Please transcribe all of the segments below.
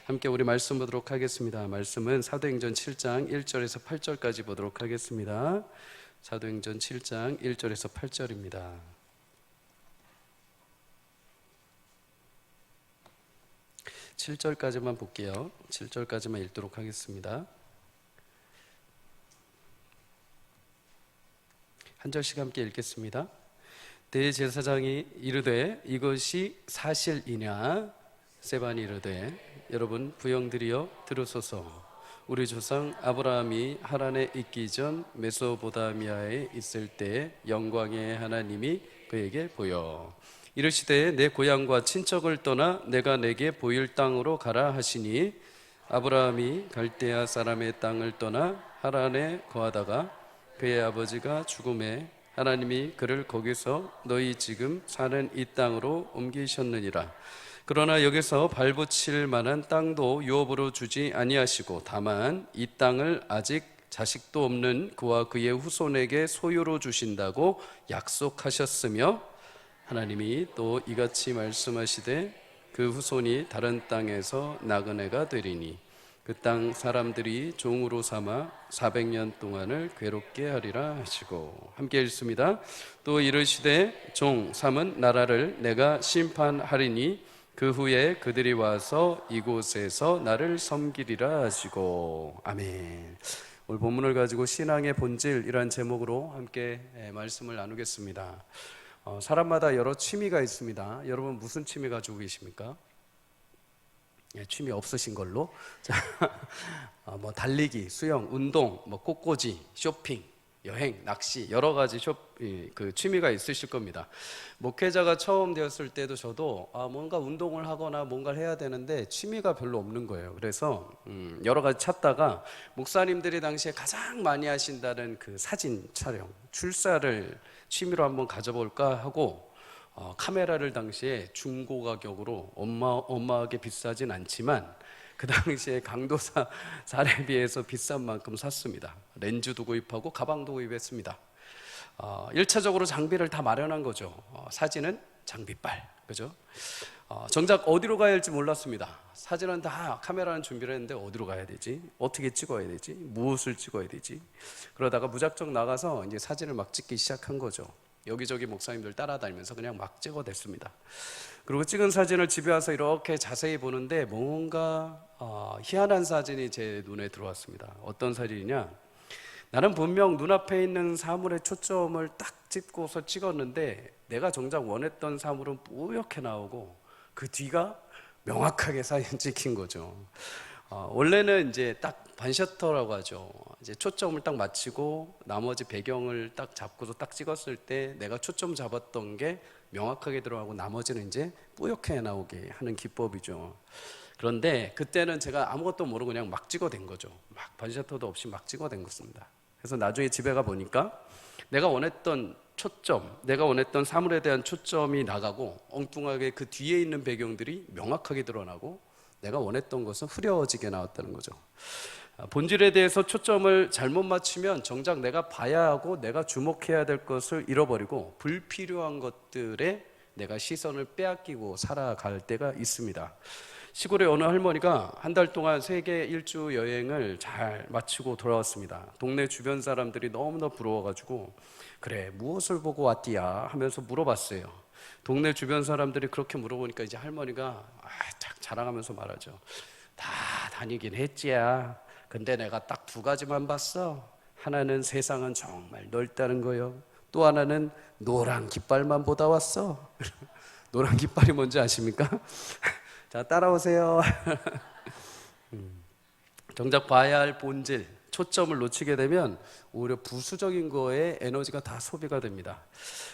함께 우리 말씀 보도록 하겠습니다. 말씀은 사도행전 7장 1절에서 8절까지 보도록 하겠습니다. 사도행전 7장 1절에서 8절입니다. 7절까지만 볼게요. 7절까지만 읽도록 하겠습니다. 한 절씩 함께 읽겠습니다. 대제사장이 이르되 이것이 사실이냐? 세반이 이르되 여러분 부형들이여 들으소서. 우리 조상 아브라함이 하란에 있기 전 메소보다미아에 있을 때 영광의 하나님이 그에게 보여 이르시되 내 고향과 친척을 떠나 내가 내게 보일 땅으로 가라 하시니 아브라함이 갈대아 사람의 땅을 떠나 하란에 거하다가 그의 아버지가 죽음에 하나님이 그를 거기서 너희 지금 사는 이 땅으로 옮기셨느니라. 그러나 여기서 발붙일 만한 땅도 유업으로 주지 아니하시고 다만 이 땅을 아직 자식도 없는 그와 그의 후손에게 소유로 주신다고 약속하셨으며 하나님이 또 이같이 말씀하시되 그 후손이 다른 땅에서 나그네가 되리니 그 땅 사람들이 종으로 삼아 400년 동안을 괴롭게 하리라 하시고 함께 읽습니다. 또 이르시되 종 삼은 나라를 내가 심판하리니 그 후에 그들이 와서 이곳에서 나를 섬기리라 하시고 아멘. 오늘 본문을 가지고 신앙의 본질이란 제목으로 함께 말씀을 나누겠습니다. 사람마다 여러 취미가 있습니다. 여러분 무슨 취미 가지고 계십니까? 취미 없으신 걸로. 자, 뭐 달리기, 수영, 운동, 뭐 꽃꽂이, 쇼핑, 여행, 낚시 여러 가지 그 취미가 있으실 겁니다. 목회자가 처음 되었을 때도 저도 뭔가 운동을 하거나 뭔가를 해야 되는데 취미가 별로 없는 거예요. 그래서 여러 가지 찾다가 목사님들이 당시에 가장 많이 하신다는 그 사진 촬영, 출사를 취미로 한번 가져볼까 하고 카메라를 당시에 중고 가격으로 어마어마하게 비싸진 않지만 그 당시에 강도사 살에 비해서 비싼 만큼 샀습니다. 렌즈도 구입하고 가방도 구입했습니다. 1차적으로 장비를 다 마련한 거죠. 사진은 장비빨, 그죠? 정작 어디로 가야 할지 몰랐습니다. 사진은 다 카메라는 준비를 했는데 어디로 가야 되지? 어떻게 찍어야 되지? 무엇을 찍어야 되지? 그러다가 무작정 나가서 이제 사진을 막 찍기 시작한 거죠. 여기저기 목사님들 따라다니면서 그냥 막 찍어댔습니다. 그리고 찍은 사진을 집에 와서 이렇게 자세히 보는데 뭔가 희한한 사진이 제 눈에 들어왔습니다. 어떤 사진이냐? 나는 분명 눈앞에 있는 사물에 초점을 딱 찍고서 찍었는데 내가 정작 원했던 사물은 뿌옇게 나오고 그 뒤가 명확하게 사진 찍힌 거죠. 원래는 이제 딱 반셔터라고 하죠. 이제 초점을 딱 맞추고 나머지 배경을 딱 잡고서 딱 찍었을 때 내가 초점 잡았던 게 명확하게 들어가고 나머지는 이제 뿌옇게 나오게 하는 기법이죠. 그런데 그때는 제가 아무것도 모르고 그냥 막 찍어댄 거죠. 막 반셔터도 없이 막 찍어댄 것입니다. 그래서 나중에 집에 가 보니까 내가 원했던 초점, 내가 원했던 사물에 대한 초점이 나가고 엉뚱하게 그 뒤에 있는 배경들이 명확하게 드러나고 내가 원했던 것은 흐려지게 나왔다는 거죠. 본질에 대해서 초점을 잘못 맞추면 정작 내가 봐야 하고 내가 주목해야 될 것을 잃어버리고 불필요한 것들에 내가 시선을 빼앗기고 살아갈 때가 있습니다. 시골의 어느 할머니가 한 달 동안 세계 일주 여행을 잘 마치고 돌아왔습니다. 동네 주변 사람들이 너무나 부러워가지고 그래 무엇을 보고 왔디야 하면서 물어봤어요. 동네 주변 사람들이 그렇게 물어보니까 이제 할머니가 딱 자랑하면서 말하죠. 다 다니긴 했지야. 근데 내가 딱 두 가지만 봤어. 하나는 세상은 정말 넓다는 거요. 또 하나는 노란 깃발만 보다 왔어. 노란 깃발이 뭔지 아십니까? 자, 따라오세요. 정작 봐야 할 본질, 초점을 놓치게 되면 오히려 부수적인 거에 에너지가 다 소비가 됩니다.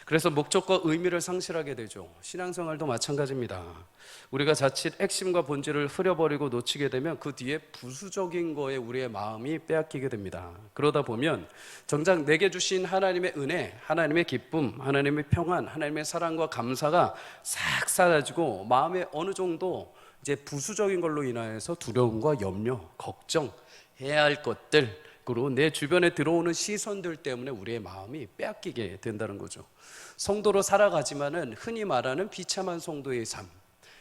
그래서 목적과 의미를 상실하게 되죠. 신앙생활도 마찬가지입니다. 우리가 자칫 핵심과 본질을 흐려버리고 놓치게 되면 그 뒤에 부수적인 거에 우리의 마음이 빼앗기게 됩니다. 그러다 보면 정작 내게 주신 하나님의 은혜, 하나님의 기쁨, 하나님의 평안, 하나님의 사랑과 감사가 싹 사라지고 마음에 어느 정도 이제 부수적인 걸로 인하여서 두려움과 염려, 걱정, 해야 할 것들, 그리고 내 주변에 들어오는 시선들 때문에 우리의 마음이 빼앗기게 된다는 거죠. 성도로 살아가지만은 흔히 말하는 비참한 성도의 삶,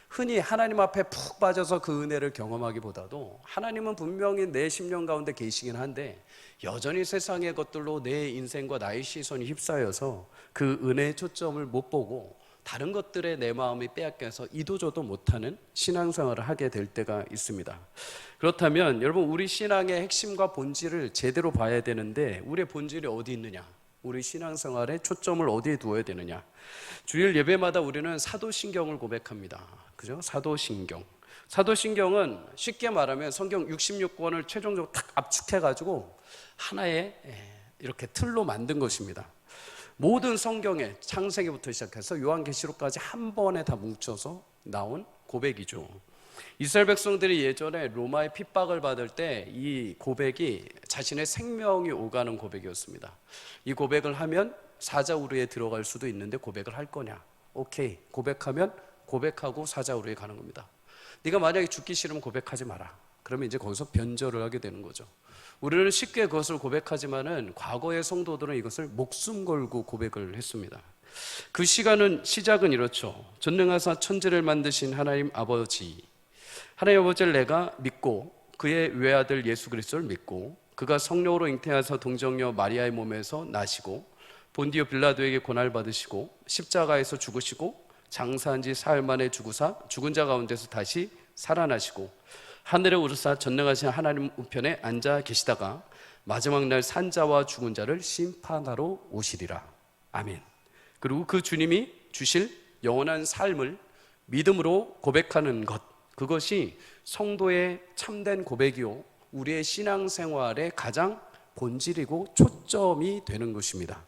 흔히 하나님 앞에 푹 빠져서 그 은혜를 경험하기보다도 하나님은 분명히 내 심령 가운데 계시긴 한데 여전히 세상의 것들로 내 인생과 나의 시선이 휩싸여서 그 은혜의 초점을 못 보고 다른 것들에 내 마음이 빼앗겨서 이도저도 못하는 신앙생활을 하게 될 때가 있습니다. 그렇다면 여러분, 우리 신앙의 핵심과 본질을 제대로 봐야 되는데 우리의 본질이 어디 있느냐? 우리 신앙생활의 초점을 어디에 두어야 되느냐? 주일 예배마다 우리는 사도신경을 고백합니다. 그죠? 사도신경. 사도신경은 쉽게 말하면 성경 66권을 최종적으로 탁 압축해가지고 하나의 이렇게 틀로 만든 것입니다. 모든 성경에 창세기부터 시작해서 요한계시록까지 한 번에 다 뭉쳐서 나온 고백이죠. 이스라엘 백성들이 예전에 로마의 핍박을 받을 때 이 고백이 자신의 생명이 오가는 고백이었습니다. 이 고백을 하면 사자우르에 들어갈 수도 있는데 고백을 할 거냐? 오케이, 고백하면 고백하고 사자우르에 가는 겁니다. 네가 만약에 죽기 싫으면 고백하지 마라. 그러면 이제 거기서 변절을 하게 되는 거죠. 우리는 쉽게 그것을 고백하지만은 과거의 성도들은 이것을 목숨 걸고 고백을 했습니다. 그 시작은 이렇죠. 전능하사 천지를 만드신 하나님 아버지, 하나님 아버지를 내가 믿고 그의 외아들 예수 그리스도를 믿고 그가 성령으로 잉태하사 동정녀 마리아의 몸에서 나시고 본디오 빌라도에게 고난을 받으시고 십자가에서 죽으시고 장사한 지 사흘 만에 죽으사 죽은 자 가운데서 다시 살아나시고 하늘에 오르사 전능하신 하나님 우편에 앉아 계시다가 마지막 날 산자와 죽은 자를 심판하러 오시리라. 아멘. 그리고 그 주님이 주실 영원한 삶을 믿음으로 고백하는 것, 그것이 성도의 참된 고백이요 우리의 신앙생활의 가장 본질이고 초점이 되는 것입니다.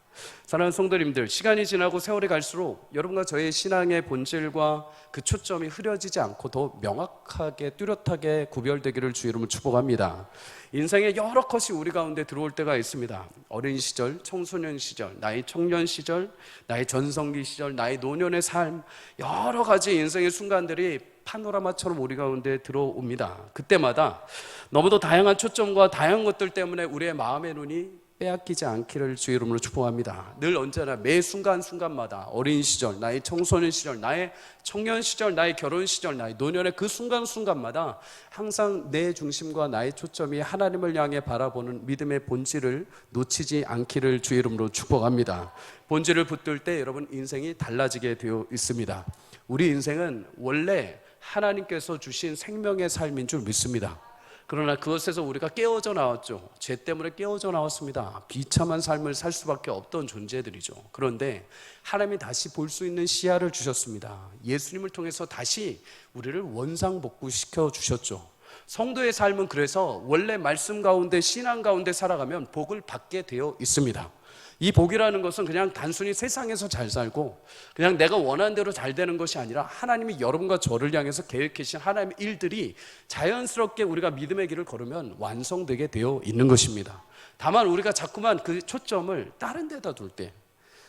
사랑하는 성도님들, 시간이 지나고 세월이 갈수록 여러분과 저의 신앙의 본질과 그 초점이 흐려지지 않고 더 명확하게 뚜렷하게 구별되기를 주 이름으로 축복합니다. 인생의 여러 컷이 우리 가운데 들어올 때가 있습니다. 어린 시절, 청소년 시절, 나의 청년 시절, 나의 전성기 시절, 나의 노년의 삶, 여러 가지 인생의 순간들이 파노라마처럼 우리 가운데 들어옵니다. 그때마다 너무도 다양한 초점과 다양한 것들 때문에 우리의 마음의 눈이 빼앗기지 않기를 주의 이름으로 축복합니다. 늘 언제나 매 순간순간마다 어린 시절, 나의 청소년 시절, 나의 청년 시절, 나의 결혼 시절, 나의 노년의 그 순간순간마다 항상 내 중심과 나의 초점이 하나님을 향해 바라보는 믿음의 본질을 놓치지 않기를 주의 이름으로 축복합니다. 본질을 붙들 때 여러분 인생이 달라지게 되어 있습니다. 우리 인생은 원래 하나님께서 주신 생명의 삶인 줄 믿습니다. 그러나 그것에서 우리가 깨어져 나왔죠. 죄 때문에 깨어져 나왔습니다. 비참한 삶을 살 수밖에 없던 존재들이죠. 그런데 하나님이 다시 볼 수 있는 시야를 주셨습니다. 예수님을 통해서 다시 우리를 원상복구시켜 주셨죠. 성도의 삶은 그래서 원래 말씀 가운데 신앙 가운데 살아가면 복을 받게 되어 있습니다. 이 복이라는 것은 그냥 단순히 세상에서 잘 살고 그냥 내가 원하는 대로 잘 되는 것이 아니라 하나님이 여러분과 저를 향해서 계획하신 하나님의 일들이 자연스럽게 우리가 믿음의 길을 걸으면 완성되게 되어 있는 것입니다. 다만 우리가 자꾸만 그 초점을 다른 데다 둘 때,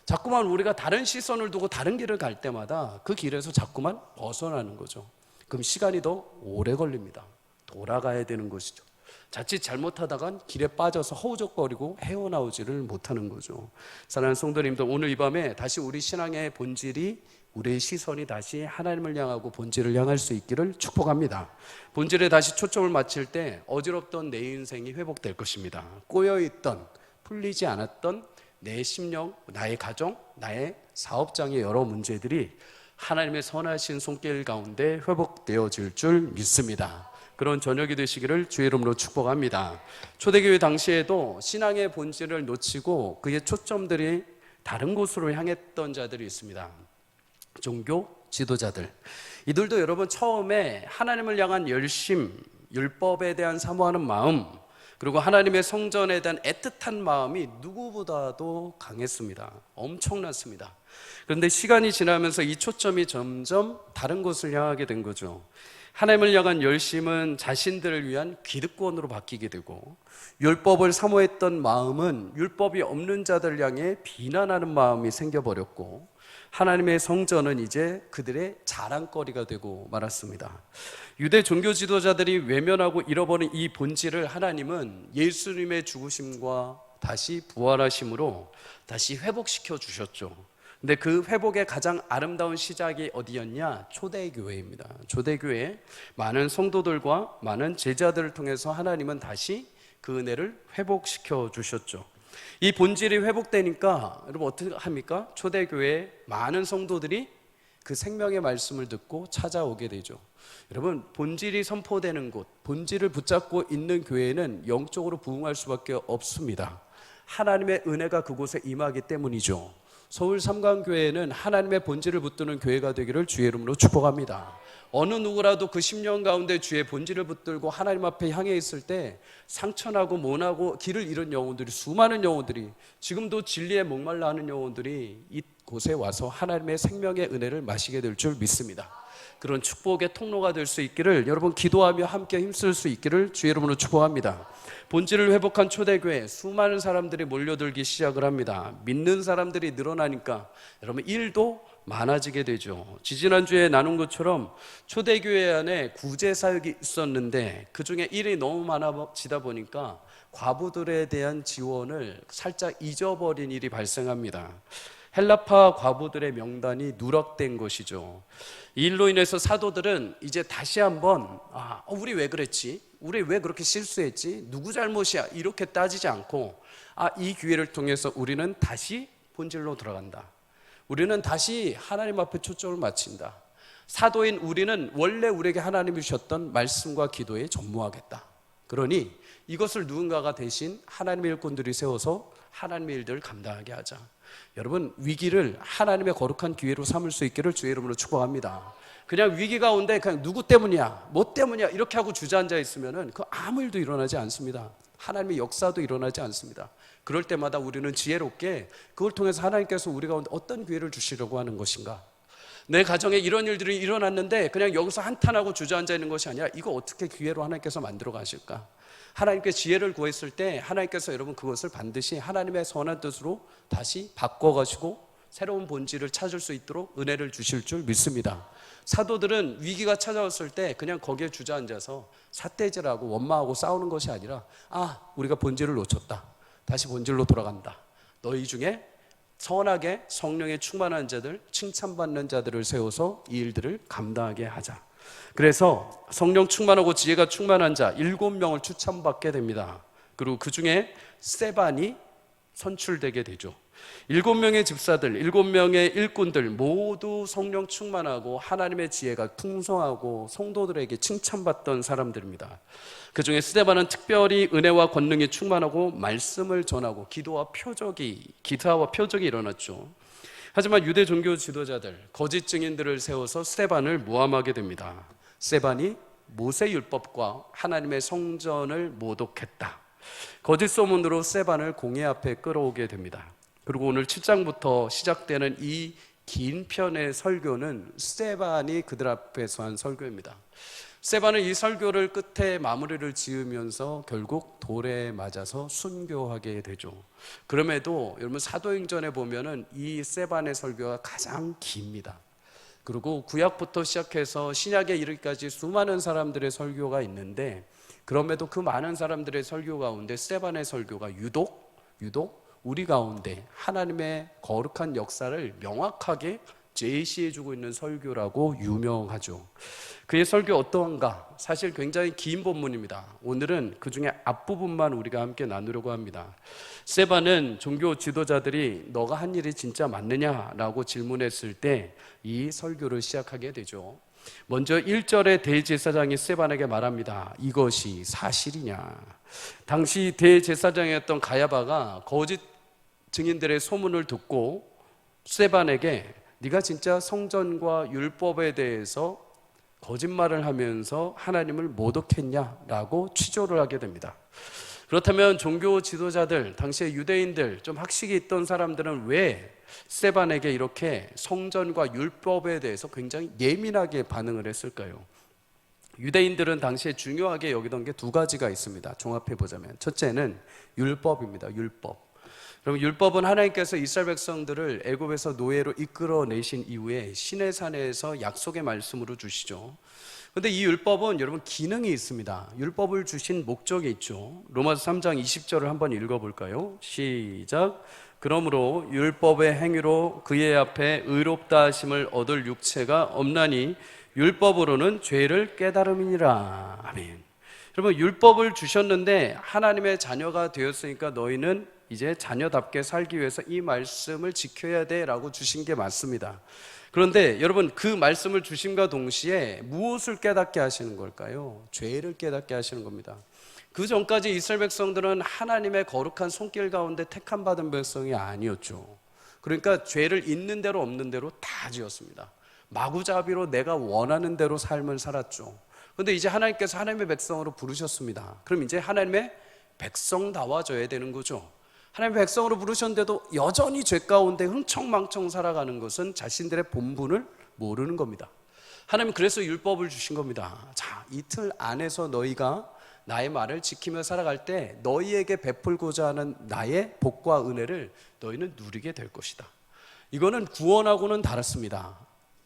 자꾸만 우리가 다른 시선을 두고 다른 길을 갈 때마다 그 길에서 자꾸만 벗어나는 거죠. 그럼 시간이 더 오래 걸립니다. 돌아가야 되는 것이죠. 자칫 잘못하다간 길에 빠져서 허우적거리고 헤어나오지를 못하는 거죠. 사랑하는 성도님들, 오늘 이 밤에 다시 우리 신앙의 본질이, 우리의 시선이 다시 하나님을 향하고 본질을 향할 수 있기를 축복합니다. 본질에 다시 초점을 맞출 때 어지럽던 내 인생이 회복될 것입니다. 꼬여있던, 풀리지 않았던 내 심령, 나의 가정, 나의 사업장의 여러 문제들이 하나님의 선하신 손길 가운데 회복되어질 줄 믿습니다. 그런 저녁이 되시기를 주의 이름으로 축복합니다. 초대교회 당시에도 신앙의 본질을 놓치고 그의 초점들이 다른 곳으로 향했던 자들이 있습니다. 종교 지도자들. 이들도 여러분 처음에 하나님을 향한 열심, 율법에 대한 사모하는 마음, 그리고 하나님의 성전에 대한 애틋한 마음이 누구보다도 강했습니다. 엄청났습니다. 그런데 시간이 지나면서 이 초점이 점점 다른 곳을 향하게 된 거죠. 하나님을 향한 열심은 자신들을 위한 기득권으로 바뀌게 되고, 율법을 사모했던 마음은 율법이 없는 자들을 향해 비난하는 마음이 생겨버렸고, 하나님의 성전은 이제 그들의 자랑거리가 되고 말았습니다. 유대 종교 지도자들이 외면하고 잃어버린 이 본질을 하나님은 예수님의 죽으심과 다시 부활하심으로 다시 회복시켜 주셨죠. 근데 그 회복의 가장 아름다운 시작이 어디였냐? 초대교회입니다. 초대교회 많은 성도들과 많은 제자들을 통해서 하나님은 다시 그 은혜를 회복시켜 주셨죠. 이 본질이 회복되니까 여러분 어떻게 합니까? 초대교회에 많은 성도들이 그 생명의 말씀을 듣고 찾아오게 되죠. 여러분, 본질이 선포되는 곳, 본질을 붙잡고 있는 교회는 영적으로 부흥할 수밖에 없습니다. 하나님의 은혜가 그곳에 임하기 때문이죠. 서울 삼강교회는 하나님의 본질을 붙드는 교회가 되기를 주의 이름으로 축복합니다. 어느 누구라도 그 10년 가운데 주의 본질을 붙들고 하나님 앞에 향해 있을 때 상처나고 모나고 길을 잃은 영혼들이, 수많은 영혼들이, 지금도 진리에 목말라 하는 영혼들이 이곳에 와서 하나님의 생명의 은혜를 마시게 될 줄 믿습니다. 그런 축복의 통로가 될 수 있기를 여러분 기도하며 함께 힘쓸 수 있기를 주의 이름으로 축복합니다. 본질을 회복한 초대교회, 수많은 사람들이 몰려들기 시작을 합니다. 믿는 사람들이 늘어나니까 여러분 일도 많아지게 되죠. 지지난주에 나눈 것처럼 초대교회 안에 구제 사역이 있었는데 그 중에 일이 너무 많아지다 보니까 과부들에 대한 지원을 살짝 잊어버린 일이 발생합니다. 헬라파 과부들의 명단이 누락된 것이죠. 이 일로 인해서 사도들은 이제 다시 한번 우리 왜 그랬지? 우리 왜 그렇게 실수했지? 누구 잘못이야? 이렇게 따지지 않고 이 기회를 통해서 우리는 다시 본질로 돌아간다. 우리는 다시 하나님 앞에 초점을 맞춘다. 사도인 우리는 원래 우리에게 하나님이 주셨던 말씀과 기도에 전무하겠다. 그러니 이것을 누군가가 대신 하나님의 일꾼들이 세워서 하나님의 일들을 감당하게 하자. 여러분, 위기를 하나님의 거룩한 기회로 삼을 수 있기를 주의 이름으로 축복합니다. 그냥 위기 가운데 그냥 누구 때문이야, 뭐 때문이야 이렇게 하고 주저앉아 있으면 그 아무 일도 일어나지 않습니다. 하나님의 역사도 일어나지 않습니다. 그럴 때마다 우리는 지혜롭게 그걸 통해서 하나님께서 우리 가운데 어떤 기회를 주시려고 하는 것인가, 내 가정에 이런 일들이 일어났는데 그냥 여기서 한탄하고 주저앉아 있는 것이 아니라 이거 어떻게 기회로 하나님께서 만들어 가실까? 하나님께 지혜를 구했을 때 하나님께서 여러분 그것을 반드시 하나님의 선한 뜻으로 다시 바꿔가시고 새로운 본질을 찾을 수 있도록 은혜를 주실 줄 믿습니다. 사도들은 위기가 찾아왔을 때 그냥 거기에 주저앉아서 삿대질하고 원망하고 싸우는 것이 아니라 우리가 본질을 놓쳤다, 다시 본질로 돌아간다. 너희 중에 선하게 성령에 충만한 자들, 칭찬받는 자들을 세워서 이 일들을 감당하게 하자. 그래서 성령 충만하고 지혜가 충만한 자 7명을 추천받게 됩니다. 그리고 그 중에 스데반이 선출되게 되죠. 7명의 집사들, 7명의 일꾼들 모두 성령 충만하고 하나님의 지혜가 풍성하고 성도들에게 칭찬받던 사람들입니다. 그 중에 스데반은 특별히 은혜와 권능이 충만하고 말씀을 전하고 기사와 표적이 일어났죠. 하지만 유대 종교 지도자들, 거짓 증인들을 세워서 스데반을 모함하게 됩니다. 스데반이 모세 율법과 하나님의 성전을 모독했다. 거짓 소문으로 스데반을 공회 앞에 끌어오게 됩니다. 그리고 오늘 7장부터 시작되는 이 긴 편의 설교는 스데반이 그들 앞에서 한 설교입니다. 스데반은 이 설교를 끝에 마무리를 지으면서 결국 돌에 맞아서 순교하게 되죠. 그럼에도 여러분 사도행전에 보면은 이 스데반의 설교가 가장 깁니다. 그리고 구약부터 시작해서 신약에 이르기까지 수많은 사람들의 설교가 있는데 그럼에도 그 많은 사람들의 설교 가운데 스데반의 설교가 유독 우리 가운데 하나님의 거룩한 역사를 명확하게 제시해주고 있는 설교라고 유명하죠. 그의 설교 어떠한가? 사실 굉장히 긴 본문입니다. 오늘은 그 중에 앞부분만 우리가 함께 나누려고 합니다. 스데반은 종교 지도자들이 너가 한 일이 진짜 맞느냐라고 질문했을 때 이 설교를 시작하게 되죠. 먼저 1절에 대제사장이 스데반에게 말합니다. 이것이 사실이냐? 당시 대제사장이었던 가야바가 거짓 증인들의 소문을 듣고 스데반에게 네가 진짜 성전과 율법에 대해서 거짓말을 하면서 하나님을 모독했냐라고 취조를 하게 됩니다. 그렇다면 종교 지도자들, 당시의 유대인들, 좀 학식이 있던 사람들은 왜 스데반에게 이렇게 성전과 율법에 대해서 굉장히 예민하게 반응을 했을까요? 유대인들은 당시에 중요하게 여기던 게 두 가지가 있습니다. 종합해 보자면 첫째는 율법입니다. 율법. 그럼 율법은 하나님께서 이스라엘 백성들을 애굽에서 노예로 이끌어내신 이후에 시내산에서 약속의 말씀으로 주시죠. 그런데 이 율법은 여러분 기능이 있습니다. 율법을 주신 목적이 있죠. 로마서 3장 20절을 한번 읽어볼까요? 시작. 그러므로 율법의 행위로 그의 앞에 의롭다 하심을 얻을 육체가 없나니 율법으로는 죄를 깨달음이니라. 아멘. 여러분, 율법을 주셨는데 하나님의 자녀가 되었으니까 너희는 이제 자녀답게 살기 위해서 이 말씀을 지켜야 돼 라고 주신 게 맞습니다. 그런데 여러분, 그 말씀을 주심과 동시에 무엇을 깨닫게 하시는 걸까요? 죄를 깨닫게 하시는 겁니다. 그 전까지 이스라엘 백성들은 하나님의 거룩한 손길 가운데 택함 받은 백성이 아니었죠. 그러니까 죄를 있는 대로 없는 대로 다 지었습니다. 마구잡이로 내가 원하는 대로 삶을 살았죠. 그런데 이제 하나님께서 하나님의 백성으로 부르셨습니다. 그럼 이제 하나님의 백성다워져야 되는 거죠. 하나님의 백성으로 부르셨는데도 여전히 죄 가운데 흥청망청 살아가는 것은 자신들의 본분을 모르는 겁니다. 하나님은 그래서 율법을 주신 겁니다. 자, 이틀 안에서 너희가 나의 말을 지키며 살아갈 때 너희에게 베풀고자 하는 나의 복과 은혜를 너희는 누리게 될 것이다. 이거는 구원하고는 다릅니다.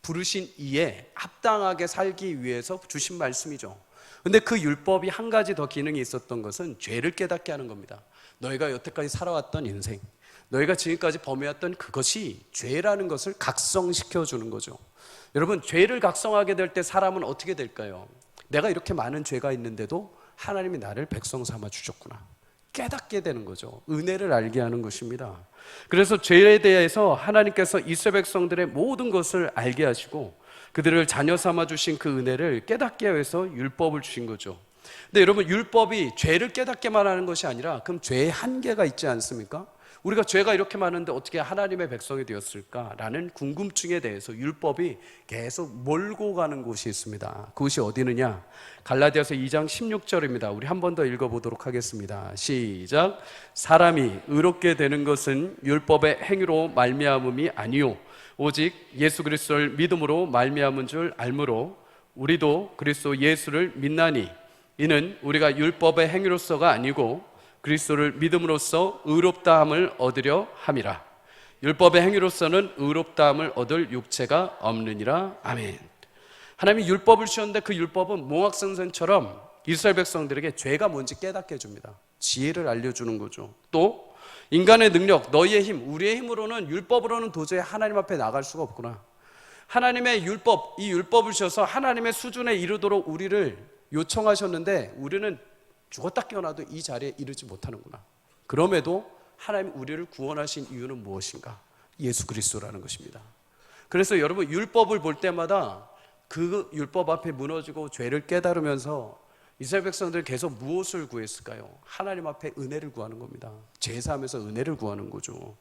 부르신 이에 합당하게 살기 위해서 주신 말씀이죠. 근데 그 율법이 한 가지 더 기능이 있었던 것은 죄를 깨닫게 하는 겁니다. 너희가 여태까지 살아왔던 인생, 너희가 지금까지 범해왔던 그것이 죄라는 것을 각성시켜 주는 거죠. 여러분, 죄를 각성하게 될 때 사람은 어떻게 될까요? 내가 이렇게 많은 죄가 있는데도 하나님이 나를 백성 삼아 주셨구나, 깨닫게 되는 거죠. 은혜를 알게 하는 것입니다. 그래서 죄에 대해서 하나님께서 이스라엘 백성들의 모든 것을 알게 하시고 그들을 자녀 삼아 주신 그 은혜를 깨닫게 위해서 율법을 주신 거죠. 근데 여러분, 율법이 죄를 깨닫게만 하는 것이 아니라 그럼 죄의 한계가 있지 않습니까? 우리가 죄가 이렇게 많은데 어떻게 하나님의 백성이 되었을까라는 궁금증에 대해서 율법이 계속 몰고 가는 곳이 있습니다. 그것이 어디느냐? 갈라디아서 2장 16절입니다. 우리 한 번 더 읽어보도록 하겠습니다. 시작. 사람이 의롭게 되는 것은 율법의 행위로 말미암음이 아니요 오직 예수 그리스도를 믿음으로 말미암은 줄 알므로 우리도 그리스도 예수를 믿나니 이는 우리가 율법의 행위로서가 아니고 그리스도를 믿음으로써 의롭다함을 얻으려 함이라. 율법의 행위로서는 의롭다함을 얻을 육체가 없느니라. 아멘. 하나님이 율법을 주셨는데 그 율법은 몽학선생처럼 이스라엘 백성들에게 죄가 뭔지 깨닫게 해줍니다. 지혜를 알려주는 거죠. 또 인간의 능력, 너희의 힘, 우리의 힘으로는, 율법으로는 도저히 하나님 앞에 나갈 수가 없구나. 하나님의 율법, 이 율법을 주셔서 하나님의 수준에 이르도록 우리를 요청하셨는데 우리는 죽었다 깨어나도 이 자리에 이르지 못하는구나. 그럼에도 하나님 우리를 구원하신 이유는 무엇인가? 예수 그리스도라는 것입니다. 그래서 여러분, 율법을 볼 때마다 그 율법 앞에 무너지고 죄를 깨달으면서 이스라엘 백성들은 계속 무엇을 구했을까요? 하나님 앞에 은혜를 구하는 겁니다. 제사하면서 은혜를 구하는 거죠.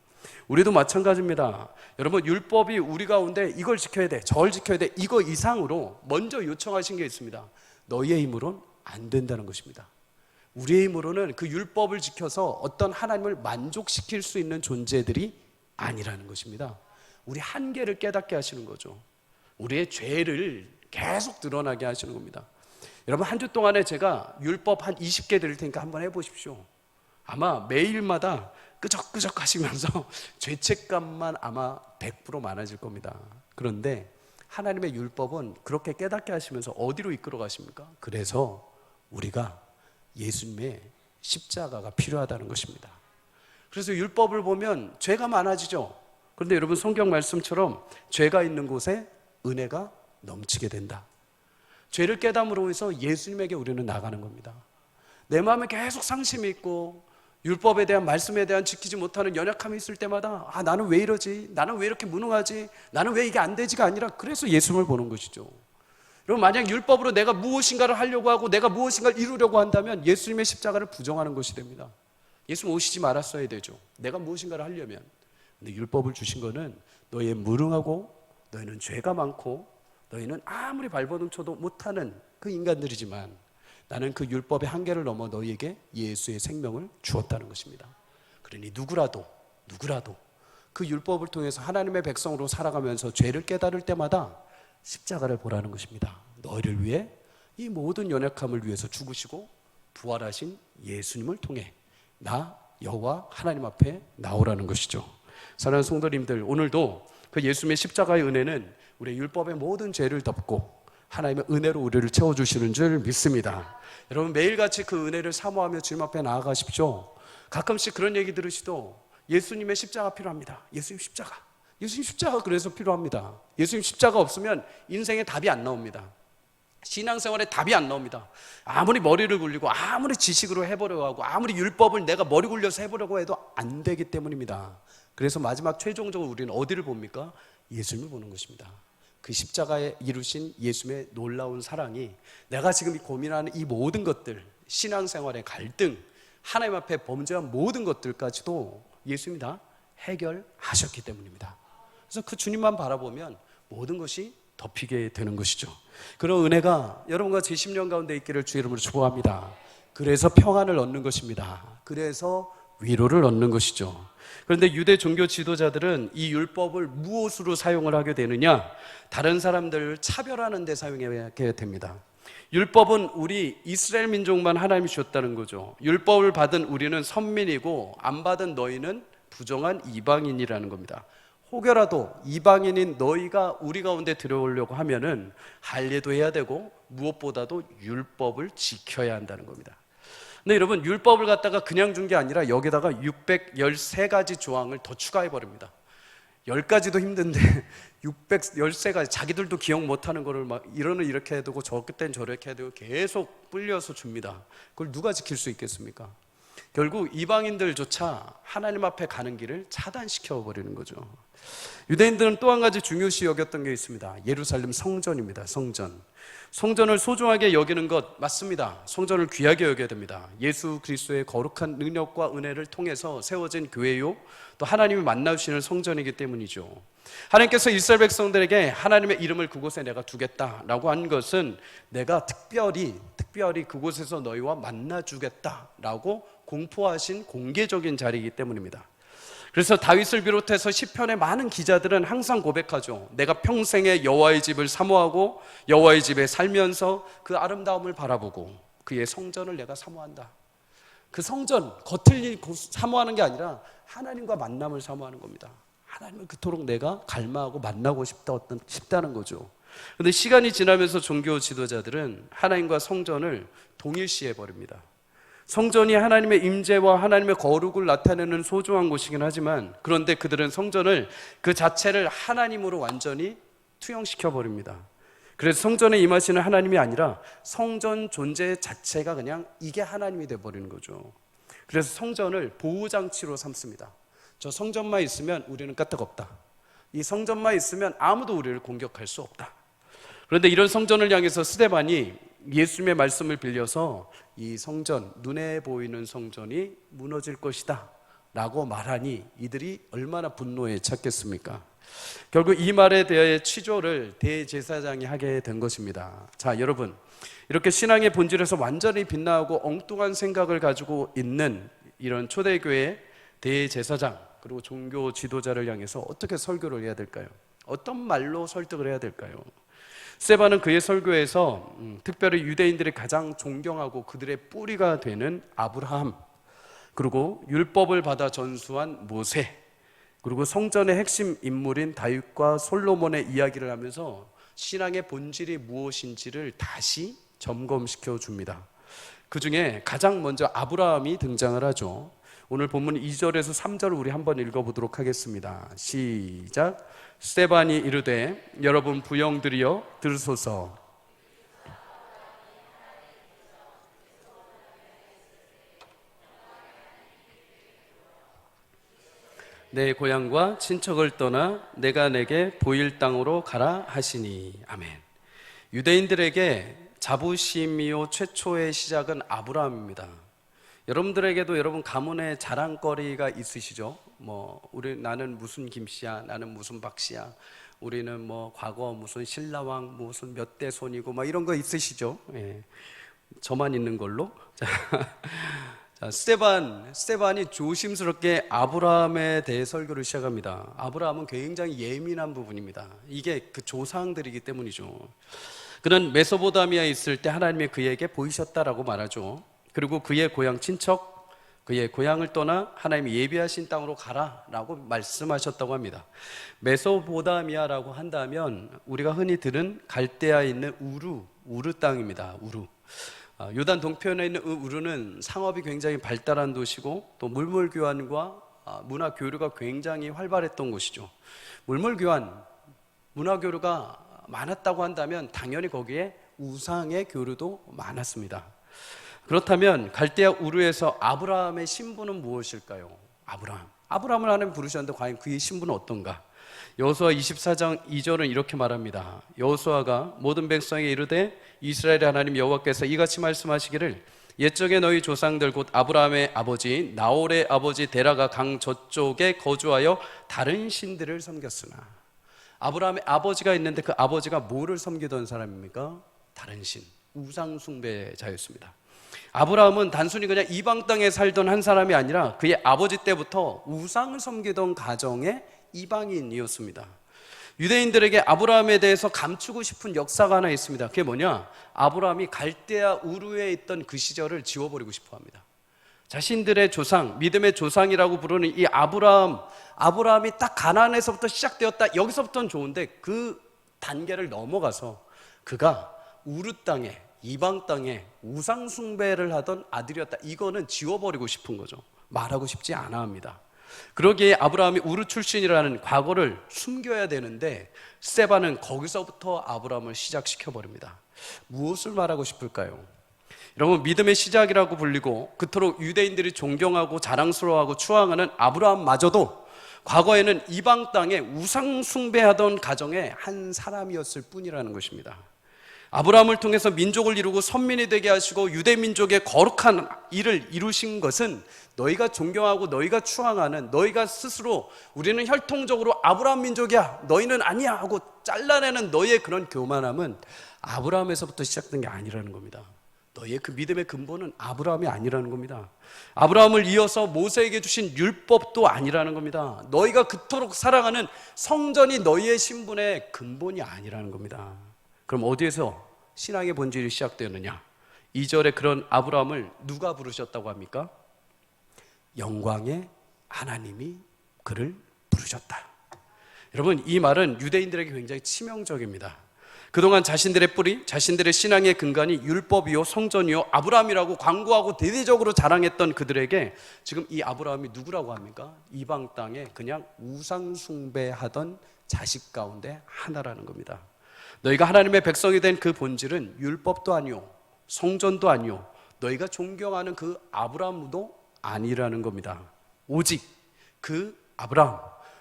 우리도 마찬가지입니다. 여러분, 율법이 우리 가운데 이걸 지켜야 돼, 저걸 지켜야 돼, 이거 이상으로 먼저 요청하신 게 있습니다. 너희의 힘으로는 안 된다는 것입니다. 우리의 힘으로는 그 율법을 지켜서 어떤 하나님을 만족시킬 수 있는 존재들이 아니라는 것입니다. 우리 한계를 깨닫게 하시는 거죠. 우리의 죄를 계속 드러나게 하시는 겁니다. 여러분, 한 주 동안에 제가 율법 한 20개 드릴 테니까 한번 해보십시오. 아마 매일마다 끄적끄적 하시면서 죄책감만 아마 100% 많아질 겁니다. 그런데 하나님의 율법은 그렇게 깨닫게 하시면서 어디로 이끌어 가십니까? 그래서 우리가 예수님의 십자가가 필요하다는 것입니다. 그래서 율법을 보면 죄가 많아지죠. 그런데 여러분, 성경 말씀처럼 죄가 있는 곳에 은혜가 넘치게 된다. 죄를 깨닫음으로 해서 예수님에게 우리는 나가는 겁니다. 내 마음에 계속 상심이 있고 율법에 대한, 말씀에 대한 지키지 못하는 연약함이 있을 때마다 나는 왜 이러지? 나는 왜 이렇게 무능하지? 나는 왜 이게 안 되지가 아니라 그래서 예수님을 보는 것이죠. 여러분, 만약 율법으로 내가 무엇인가를 하려고 하고 내가 무엇인가를 이루려고 한다면 예수님의 십자가를 부정하는 것이 됩니다. 예수님 오시지 말았어야 되죠. 내가 무엇인가를 하려면. 근데 율법을 주신 거는 너희의 무능하고 너희는 죄가 많고 너희는 아무리 발버둥 쳐도 못하는 그 인간들이지만 나는 그 율법의 한계를 넘어 너희에게 예수의 생명을 주었다는 것입니다. 그러니 누구라도 그 율법을 통해서 하나님의 백성으로 살아가면서 죄를 깨달을 때마다 십자가를 보라는 것입니다. 너희를 위해 이 모든 연약함을 위해서 죽으시고 부활하신 예수님을 통해 나 여호와 하나님 앞에 나오라는 것이죠. 사랑하는 성도님들, 오늘도 그 예수님의 십자가의 은혜는 우리의 율법의 모든 죄를 덮고 하나님의 은혜로 우리를 채워주시는 줄 믿습니다. 여러분, 매일같이 그 은혜를 사모하며 주님 앞에 나아가십시오. 가끔씩 그런 얘기 들으시도 예수님의 십자가 필요합니다. 예수님 십자가 그래서 필요합니다. 예수님 십자가 없으면 인생에 답이 안 나옵니다. 신앙생활에 답이 안 나옵니다. 아무리 머리를 굴리고 아무리 지식으로 해보려고 하고 아무리 율법을 내가 머리 굴려서 해보려고 해도 안 되기 때문입니다. 그래서 마지막 최종적으로 우리는 어디를 봅니까? 예수님을 보는 것입니다. 그 십자가에 이루신 예수님의 놀라운 사랑이 내가 지금 고민하는 이 모든 것들, 신앙생활의 갈등, 하나님 앞에 범죄한 모든 것들까지도 예수님이 다 해결하셨기 때문입니다. 그래서 그 주님만 바라보면 모든 것이 덮이게 되는 것이죠. 그런 은혜가 여러분과 제 10년 가운데 있기를 주의 이름으로 축복합니다. 그래서 평안을 얻는 것입니다. 그래서 위로를 얻는 것이죠. 그런데 유대 종교 지도자들은 이 율법을 무엇으로 사용을 하게 되느냐? 다른 사람들을 차별하는 데 사용하게 됩니다. 율법은 우리 이스라엘 민족만 하나님이 주셨다는 거죠. 율법을 받은 우리는 선민이고 안 받은 너희는 부정한 이방인이라는 겁니다. 혹여라도 이방인인 너희가 우리 가운데 들어오려고 하면은 할례도 해야 되고 무엇보다도 율법을 지켜야 한다는 겁니다. 근데 여러분, 율법을 갖다가 그냥 준 게 아니라 여기다가 613가지 조항을 더 추가해 버립니다. 10가지도 힘든데 613가지, 자기들도 기억 못하는 거를 막 이러는 이렇게 해야 되고 저 그땐 저렇게 해야 되고 계속 불려서 줍니다. 그걸 누가 지킬 수 있겠습니까? 결국 이방인들조차 하나님 앞에 가는 길을 차단시켜 버리는 거죠. 유대인들은 또 한 가지 중요시 여겼던 게 있습니다. 예루살렘 성전입니다. 성전을 소중하게 여기는 것 맞습니다. 성전을 귀하게 여겨야 됩니다. 예수 그리스도의 거룩한 능력과 은혜를 통해서 세워진 교회요, 또 하나님이 만나주시는 성전이기 때문이죠. 하나님께서 이스라엘 백성들에게 하나님의 이름을 그곳에 내가 두겠다라고 한 것은 내가 특별히 그곳에서 너희와 만나주겠다라고 공포하신 공개적인 자리이기 때문입니다. 그래서 다윗을 비롯해서 시편의 많은 기자들은 항상 고백하죠. 내가 평생에 여호와의 집을 사모하고 여호와의 집에 살면서 그 아름다움을 바라보고 그의 성전을 내가 사모한다. 그 성전, 겉을 사모하는 게 아니라 하나님과 만남을 사모하는 겁니다. 하나님을 그토록 내가 갈망하고 만나고 싶다는 거죠. 그런데 시간이 지나면서 종교 지도자들은 하나님과 성전을 동일시해 버립니다. 성전이 하나님의 임재와 하나님의 거룩을 나타내는 소중한 곳이긴 하지만, 그런데 그들은 성전을 그 자체를 하나님으로 완전히 투영시켜 버립니다. 그래서 성전에 임하시는 하나님이 아니라 성전 존재 자체가 그냥 이게 하나님이 돼 버리는 거죠. 그래서 성전을 보호장치로 삼습니다. 저 성전만 있으면 우리는 까딱없다. 이 성전만 있으면 아무도 우리를 공격할 수 없다. 그런데 이런 성전을 향해서 스데반이 예수님의 말씀을 빌려서 이 성전, 눈에 보이는 성전이 무너질 것이다 라고 말하니 이들이 얼마나 분노에 찼겠습니까? 결국 이 말에 대해 취조를 대제사장이 하게 된 것입니다. 자, 여러분, 이렇게 신앙의 본질에서 완전히 빗나가고 엉뚱한 생각을 가지고 있는 이런 초대교회 대제사장 그리고 종교 지도자를 향해서 어떻게 설교를 해야 될까요? 어떤 말로 설득을 해야 될까요? 스데반은 그의 설교에서 특별히 유대인들이 가장 존경하고 그들의 뿌리가 되는 아브라함, 그리고 율법을 받아 전수한 모세, 그리고 성전의 핵심 인물인 다윗과 솔로몬의 이야기를 하면서 신앙의 본질이 무엇인지를 다시 점검시켜 줍니다. 그 중에 가장 먼저 아브라함이 등장을 하죠. 오늘 본문 2절에서 3절을 우리 한번 읽어보도록 하겠습니다. 시작. 스데반이 이르되 여러분 부영들이여 들으소서. 내 고향과 친척을 떠나 내가 내게 보일 땅으로 가라 하시니. 아멘. 유대인들에게 자부심이요 최초의 시작은 아브라함입니다. 여러분들에게도 여러분 가문의 자랑거리가 있으시죠? 나는 무슨 김씨야, 나는 무슨 박씨야, 우리는 과거 무슨 신라왕 무슨 몇 대 손이고 이런 거 있으시죠? 예. 저만 있는 걸로. 자, 스데반이 조심스럽게 아브라함에 대해 설교를 시작합니다. 아브라함은 굉장히 예민한 부분입니다. 이게 그 조상들이기 때문이죠. 그는 메소포타미아에 있을 때 하나님이 그에게 보이셨다라고 말하죠. 그리고 그의 고향 친척, 그의 고향을 떠나 하나님이 예비하신 땅으로 가라라고 말씀하셨다고 합니다. 메소포타미아라고 한다면 우리가 흔히 들은 갈대아에 있는 우르 땅입니다. 요단 동편에 있는 우르는 상업이 굉장히 발달한 도시고 또 물물 교환과 문화 교류가 굉장히 활발했던 곳이죠. 물물교환, 문화 교류가 많았다고 한다면 당연히 거기에 우상의 교류도 많았습니다. 그렇다면 갈대아 우르에서 아브라함의 신분은 무엇일까요? 아브라함을 하나님 부르셨는데 과연 그의 신분은 어떤가? 여호수아 24장 2절은 이렇게 말합니다. 여호수아가 모든 백성에게 이르되 이스라엘의 하나님 여호와께서 이같이 말씀하시기를 옛적에 너희 조상들 곧 아브라함의 아버지 나홀의 아버지 데라가 강 저쪽에 거주하여 다른 신들을 섬겼으나. 아브라함의 아버지가 있는데 그 아버지가 뭐를 섬기던 사람입니까? 다른 신, 우상 숭배자였습니다. 아브라함은 단순히 그냥 이방 땅에 살던 한 사람이 아니라 그의 아버지 때부터 우상을 섬기던 가정의 이방인이었습니다. 유대인들에게 아브라함에 대해서 감추고 싶은 역사가 하나 있습니다. 그게 뭐냐? 아브라함이 갈대아 우르에 있던 그 시절을 지워버리고 싶어 합니다. 자신들의 조상, 믿음의 조상이라고 부르는 이 아브라함이 딱 가나안에서부터 시작되었다. 여기서부터는 좋은데 그 단계를 넘어가서 그가 우르 땅에, 이방 땅에 우상 숭배를 하던 아들이었다. 이거는 지워버리고 싶은 거죠. 말하고 싶지 않아 합니다. 그러기에 아브라함이 우르 출신이라는 과거를 숨겨야 되는데 스데반은 거기서부터 아브라함을 시작시켜버립니다. 무엇을 말하고 싶을까요? 여러분, 믿음의 시작이라고 불리고 그토록 유대인들이 존경하고 자랑스러워하고 추앙하는 아브라함마저도 과거에는 이방 땅에 우상 숭배하던 가정의 한 사람이었을 뿐이라는 것입니다. 아브라함을 통해서 민족을 이루고 선민이 되게 하시고 유대 민족의 거룩한 일을 이루신 것은 너희가 존경하고 너희가 추앙하는, 너희가 스스로 우리는 혈통적으로 아브라함 민족이야, 너희는 아니야 하고 잘라내는 너희의 그런 교만함은 아브라함에서부터 시작된 게 아니라는 겁니다. 너희의 그 믿음의 근본은 아브라함이 아니라는 겁니다. 아브라함을 이어서 모세에게 주신 율법도 아니라는 겁니다. 너희가 그토록 사랑하는 성전이 너희의 신분의 근본이 아니라는 겁니다. 그럼 어디에서 신앙의 본질이 시작되었느냐? 2절에 그런 아브라함을 누가 부르셨다고 합니까? 영광의 하나님이 그를 부르셨다. 여러분, 이 말은 유대인들에게 굉장히 치명적입니다. 그동안 자신들의 뿌리, 자신들의 신앙의 근간이 율법이요 성전이요 아브라함이라고 광고하고 대대적으로 자랑했던 그들에게 지금 이 아브라함이 누구라고 합니까? 이방 땅에 그냥 우상 숭배하던 자식 가운데 하나라는 겁니다. 너희가 하나님의 백성이 된 그 본질은 율법도 아니요 성전도 아니요 너희가 존경하는 그 아브라함도 아니라는 겁니다. 오직 그 아브라함,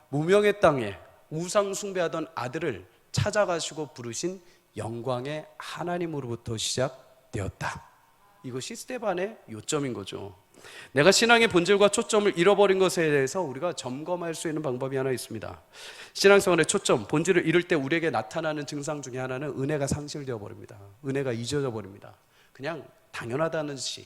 무명의 땅에 우상 숭배하던 아들을 찾아가시고 부르신 영광의 하나님으로부터 시작되었다. 이것이 스데반의 요점인 거죠. 내가 신앙의 본질과 초점을 잃어버린 것에 대해서 우리가 점검할 수 있는 방법이 하나 있습니다. 신앙생활의 초점, 본질을 잃을 때 우리에게 나타나는 증상 중에 하나는 은혜가 상실되어 버립니다. 은혜가 잊어져 버립니다. 그냥 당연하다는 듯이,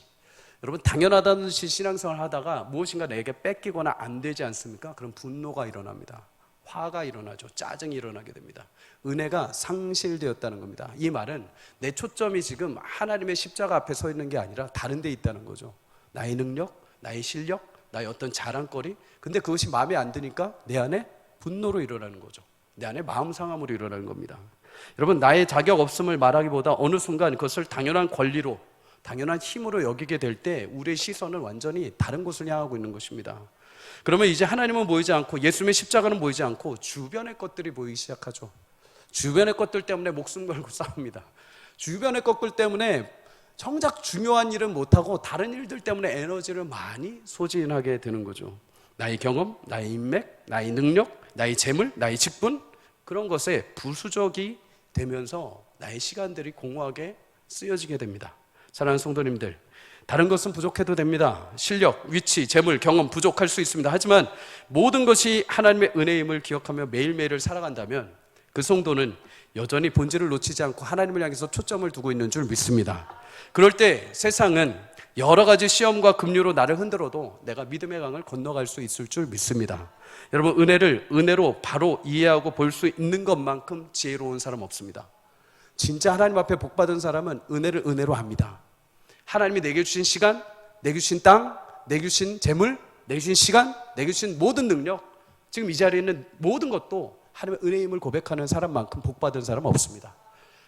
여러분, 당연하다는 듯이 신앙생활을 하다가 무엇인가 내게 뺏기거나 안 되지 않습니까? 그럼 분노가 일어납니다. 화가 일어나죠. 짜증이 일어나게 됩니다. 은혜가 상실되었다는 겁니다. 이 말은 내 초점이 지금 하나님의 십자가 앞에 서 있는 게 아니라 다른 데 있다는 거죠. 나의 능력, 나의 실력, 나의 어떤 자랑거리, 근데 그것이 마음에 안 드니까 내 안에 분노로 일어나는 거죠. 내 안에 마음 상함으로 일어나는 겁니다. 여러분, 나의 자격 없음을 말하기보다 어느 순간 그것을 당연한 권리로, 당연한 힘으로 여기게 될 때 우리의 시선은 완전히 다른 곳을 향하고 있는 것입니다. 그러면 이제 하나님은 보이지 않고 예수님의 십자가는 보이지 않고 주변의 것들이 보이기 시작하죠. 주변의 것들 때문에 목숨 걸고 싸웁니다. 주변의 것들 때문에 정작 중요한 일은 못하고 다른 일들 때문에 에너지를 많이 소진하게 되는 거죠. 나의 경험, 나의 인맥, 나의 능력, 나의 재물, 나의 직분, 그런 것에 부수적이 되면서 나의 시간들이 공허하게 쓰여지게 됩니다. 사랑하는 성도님들, 다른 것은 부족해도 됩니다. 실력, 위치, 재물, 경험 부족할 수 있습니다. 하지만 모든 것이 하나님의 은혜임을 기억하며 매일매일을 살아간다면 그 성도는 여전히 본질을 놓치지 않고 하나님을 향해서 초점을 두고 있는 줄 믿습니다. 그럴 때 세상은 여러 가지 시험과 급류로 나를 흔들어도 내가 믿음의 강을 건너갈 수 있을 줄 믿습니다. 여러분, 은혜를 은혜로 바로 이해하고 볼 수 있는 것만큼 지혜로운 사람 없습니다. 진짜 하나님 앞에 복받은 사람은 은혜를 은혜로 합니다. 하나님이 내게 주신 시간, 내게 주신 땅, 내게 주신 재물, 내게 주신 시간, 내게 주신 모든 능력, 지금 이 자리에 있는 모든 것도 하나님의 은혜임을 고백하는 사람만큼 복받은 사람은 없습니다.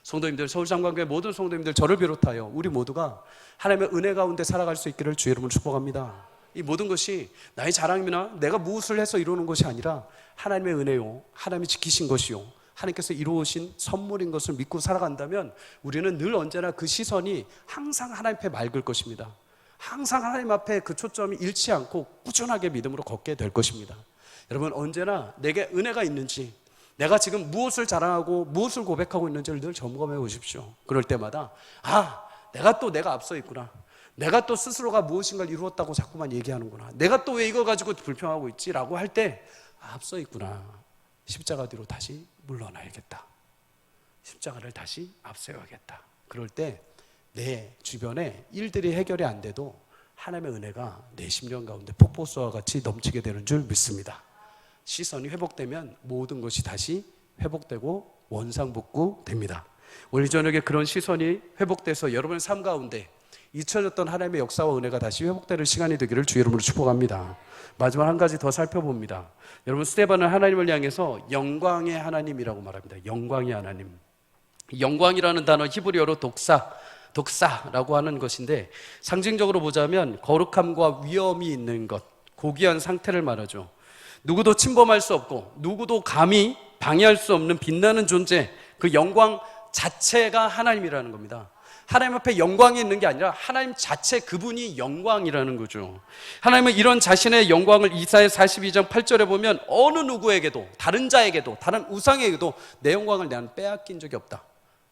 성도님들, 서울상관교회 모든 성도님들, 저를 비롯하여 우리 모두가 하나님의 은혜 가운데 살아갈 수 있기를 주의 이름으로 축복합니다. 이 모든 것이 나의 자랑이나 내가 무엇을 해서 이루는 것이 아니라 하나님의 은혜요, 하나님이 지키신 것이요, 하나님께서 이루어오신 선물인 것을 믿고 살아간다면 우리는 늘 언제나 그 시선이 항상 하나님 앞에 맑을 것입니다. 항상 하나님 앞에 그 초점이 잃지 않고 꾸준하게 믿음으로 걷게 될 것입니다. 여러분, 언제나 내게 은혜가 있는지, 내가 지금 무엇을 자랑하고 무엇을 고백하고 있는지를 늘 점검해 보십시오. 그럴 때마다 내가 앞서 있구나, 내가 또 스스로가 무엇인가를 이루었다고 자꾸만 얘기하는구나, 내가 또 왜 이거 가지고 불평하고 있지 라고 할 때 앞서 있구나, 십자가 뒤로 다시 물러나야겠다, 십자가를 다시 앞세워야겠다. 그럴 때 내 주변에 일들이 해결이 안 돼도 하나님의 은혜가 내 심령 가운데 폭포수와 같이 넘치게 되는 줄 믿습니다. 시선이 회복되면 모든 것이 다시 회복되고 원상복구됩니다. 오늘 저녁에 그런 시선이 회복돼서 여러분의 삶 가운데 잊혀졌던 하나님의 역사와 은혜가 다시 회복되는 시간이 되기를 주의 이름으로 축복합니다. 마지막 한 가지 더 살펴봅니다. 여러분, 스데반은 하나님을 향해서 영광의 하나님이라고 말합니다. 영광의 하나님. 영광이라는 단어 히브리어로 독사라고 하는 것인데, 상징적으로 보자면 거룩함과 위엄이 있는 것, 고귀한 상태를 말하죠. 누구도 침범할 수 없고 누구도 감히 방해할 수 없는 빛나는 존재, 그 영광 자체가 하나님이라는 겁니다. 하나님 앞에 영광이 있는 게 아니라 하나님 자체, 그분이 영광이라는 거죠. 하나님은 이런 자신의 영광을 이사야 42장 8절에 보면 어느 누구에게도, 다른 자에게도, 다른 우상에게도 내 영광을 나는 빼앗긴 적이 없다,